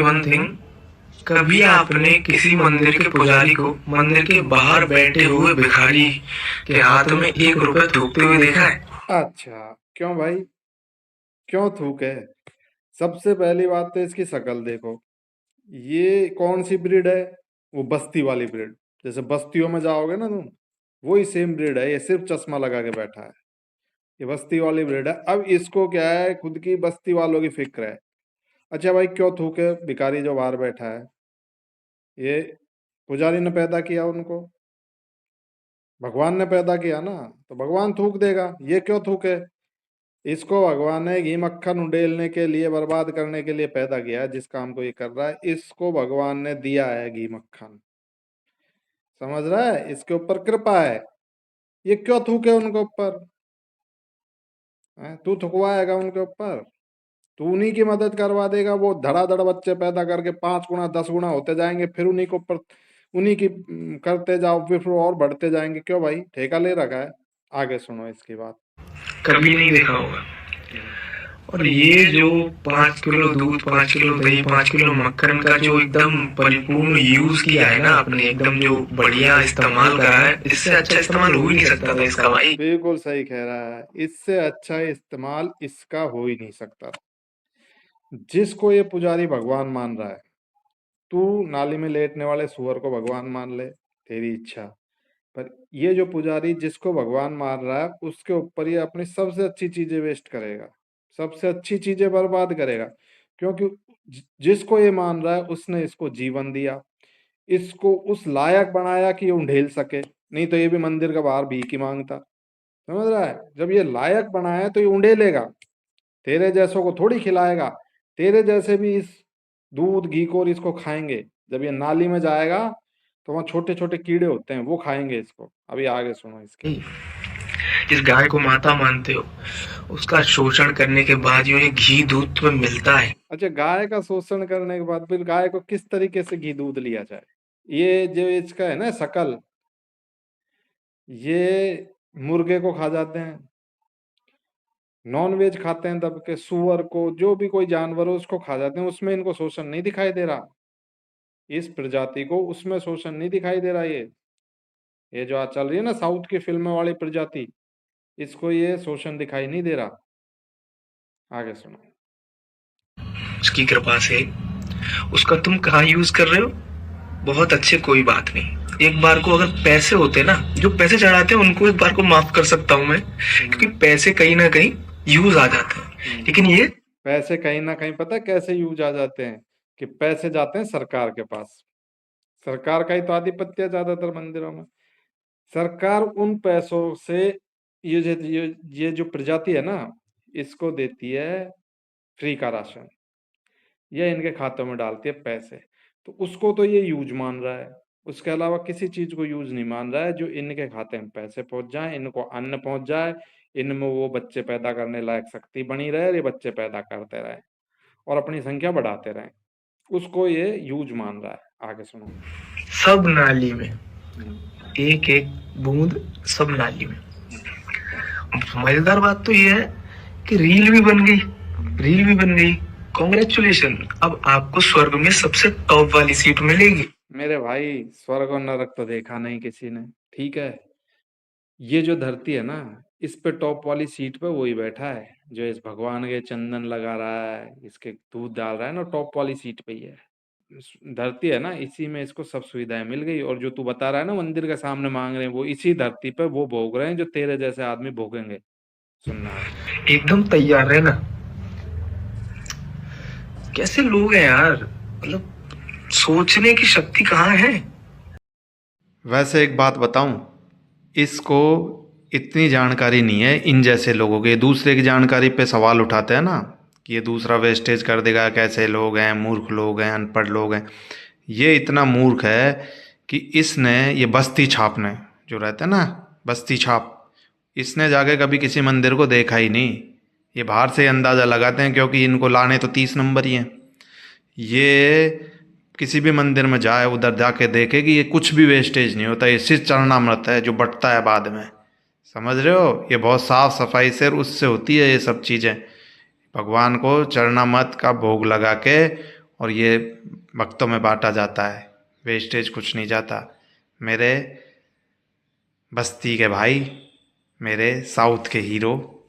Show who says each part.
Speaker 1: मी one thing, कभी आपने किसी मंदिर के पुजारी को मंदिर के बाहर बैठे हुए भिखारी के हाथ में 1 रुपए थूकते हुए देखा है?
Speaker 2: अच्छा, क्यों भाई? क्यों थूके? सबसे पहली बात तो इसकी शक्ल देखो। ये कौन सी ब्रीड है? वो बस्ती वाली ब्रीड। जैसे बस्तियों में जाओगे ना तुम, वही सेम ब्रीड है। ये सिर्फ चश्मा लगा के बैठा है। ये बस्ती वाली ब्रीड है। अब इसको क्या है, खुद की बस्ती वालों की फिक्र है। अच्छा भाई, क्यों थूके? भिखारी जो बाहर बैठा है, ये पुजारी ने पैदा किया उनको, भगवान ने पैदा किया ना, तो भगवान थूक देगा। ये क्यों थूके? इसको भगवान ने घी मक्खन उड़ेलने के लिए, बर्बाद करने के लिए पैदा किया है। जिस काम को ये कर रहा है, इसको भगवान ने दिया है घी मक्खन। समझ रहा है? इसके ऊपर कृपा है। ये क्यों थूके उनके ऊपर? तू थुकवाएगा उनके ऊपर? तू उन्हीं की मदद करवा देगा। वो धड़ाधड़ बच्चे पैदा करके 5 गुना 10 गुना होते जाएंगे, फिर उन्हीं के ऊपर, उन्हीं की करते जाओ, फिर और बढ़ते जाएंगे। क्यों भाई? ठेका ले रखा है। आगे सुनो इसकी बात।
Speaker 1: कभी नहीं देखा होगा। और ये जो 5 किलो दूध, 5 किलो दही, 5 किलो मक्खन का जो एकदम परिपूर्ण यूज किया है ना आपने, एकदम जो बढ़िया इस्तेमाल करा है, इससे अच्छा इस्तेमाल हो ही नहीं सकता था इसका भाई।
Speaker 2: बिल्कुल सही कह रहा है। इससे अच्छा इस्तेमाल इसका हो ही नहीं सकता। जिसको ये पुजारी भगवान मान रहा है, तू नाली में लेटने वाले सुअर को भगवान मान ले, तेरी इच्छा। पर ये जो पुजारी जिसको भगवान मान रहा है, उसके ऊपर ये अपनी सबसे अच्छी चीजें वेस्ट करेगा, सबसे अच्छी चीजें बर्बाद करेगा। क्योंकि जिसको ये मान रहा है, उसने इसको जीवन दिया, इसको उस लायक बनाया कि ये उंडेल सके। नहीं तो ये भी मंदिर के बाहर भीख ही मांगता। समझ रहा है? जब ये लायक बनाया तो ये उंडेलेगा, तेरे जैसों को थोड़ी खिलाएगा। तेरे जैसे भी इस दूध घी को और इसको खाएंगे। जब ये नाली में जाएगा तो वहां छोटे छोटे कीड़े होते हैं, वो खाएंगे इसको। अभी आगे सुनो इसके।
Speaker 1: जिस गाय को माता मानते हो, उसका शोषण करने के बाद जो ये घी दूध तुम्हें मिलता है।
Speaker 2: अच्छा, गाय का शोषण करने के बाद फिर गाय को किस तरीके से घी दूध लिया जाए? ये जो इसका है ना शकल, ये मुर्गे को खा जाते हैं, नॉन वेज खाते हैं दब के, सुअर को, जो भी कोई जानवर हो उसको खा जाते हैं। उसमें इनको शोषण नहीं दिखाई दे रहा। इस प्रजाति को उसमें शोषण नहीं दिखाई दे रहा। ये जो आज चल रही है ना साउथ की फिल्मों वाली प्रजाति, इसको ये शोषण दिखाई नहीं दे रहा। आगे सुनो।
Speaker 1: उसकी कृपा से उसका तुम कहाँ यूज कर रहे हो, बहुत अच्छे, कोई बात नहीं। एक बार को अगर पैसे होते ना, जो पैसे चढ़ाते हैं उनको एक बार को माफ कर सकता हूं मैं, क्योंकि पैसे कहीं ना कहीं यूज आ जाते हैं। लेकिन ये
Speaker 2: पैसे कहीं ना कहीं पता है कैसे यूज आ जाते हैं? कि पैसे जाते हैं सरकार के पास। सरकार का ही तो आधिपत्य है ज्यादातर मंदिरों में। सरकार उन पैसों से ये जो प्रजाति है ना, इसको देती है फ्री का राशन, या इनके खातों में डालती है पैसे। तो उसको तो ये यूज मान रहा है, उसके अलावा किसी चीज को यूज नहीं मान रहा है। जो इनके खाते में पैसे पहुंच जाए, इनको अन्न पहुंच जाए, इनमें वो बच्चे पैदा करने लायक शक्ति बनी रहे, ये बच्चे पैदा करते रहे और अपनी संख्या बढ़ाते रहे, उसको ये यूज मान रहा है। आगे सुनो।
Speaker 1: सब नाली में, एक एक बूंद सब नाली में। मजेदार बात तो ये है कि रील भी बन गई, रील भी बन गई। कॉन्ग्रेचुलेशन, अब आपको स्वर्ग में सबसे टॉप वाली सीट मिलेगी।
Speaker 2: मेरे भाई, स्वर्ग और नरक तो देखा नहीं किसी ने, ठीक है? ये जो धरती है ना, इस पे टॉप वाली सीट पे वही बैठा है जो इस भगवान के चंदन लगा रहा है, इसके दूध डाल रहा है ना, टॉप वाली सीट पे ही है। धरती है ना, इसी में इसको सब सुविधाएं मिल गई। और जो तू बता रहा है ना मंदिर के सामने मांग रहे हैं, वो इसी धरती पे वो भोग रहे हैं जो तेरे जैसे आदमी भोगेंगे। सुनना है।
Speaker 1: एकदम तैयार रहना। कैसे लोग हैं यार, मतलब सोचने की शक्ति कहाँ है।
Speaker 2: वैसे एक बात बताऊं, इसको इतनी जानकारी नहीं है इन जैसे लोगों के। दूसरे की जानकारी पे सवाल उठाते हैं ना कि ये दूसरा वेस्टेज कर देगा, कैसे लोग हैं, मूर्ख लोग हैं, अनपढ़ लोग हैं। ये इतना मूर्ख है कि इसने ये बस्ती छापने जो रहते हैं ना, बस्ती छाप, इसने जाके कभी किसी मंदिर को देखा ही नहीं। ये बाहर से अंदाज़ा लगाते हैं क्योंकि इनको लाने तो 30 नंबर ही हैं। ये किसी भी मंदिर में जाए, उधर जाके देखे कि ये कुछ भी वेस्टेज नहीं होता। ये सिर्फ चरणामृत है जो बटता है बाद में। समझ रहे हो? ये बहुत साफ सफाई से और उससे होती है ये सब चीज़ें। भगवान को चरणामृत का भोग लगा के
Speaker 3: और ये वक्तों में बांटा जाता है, वेस्टेज कुछ नहीं जाता। मेरे बस्ती के भाई, मेरे साउथ के हीरो,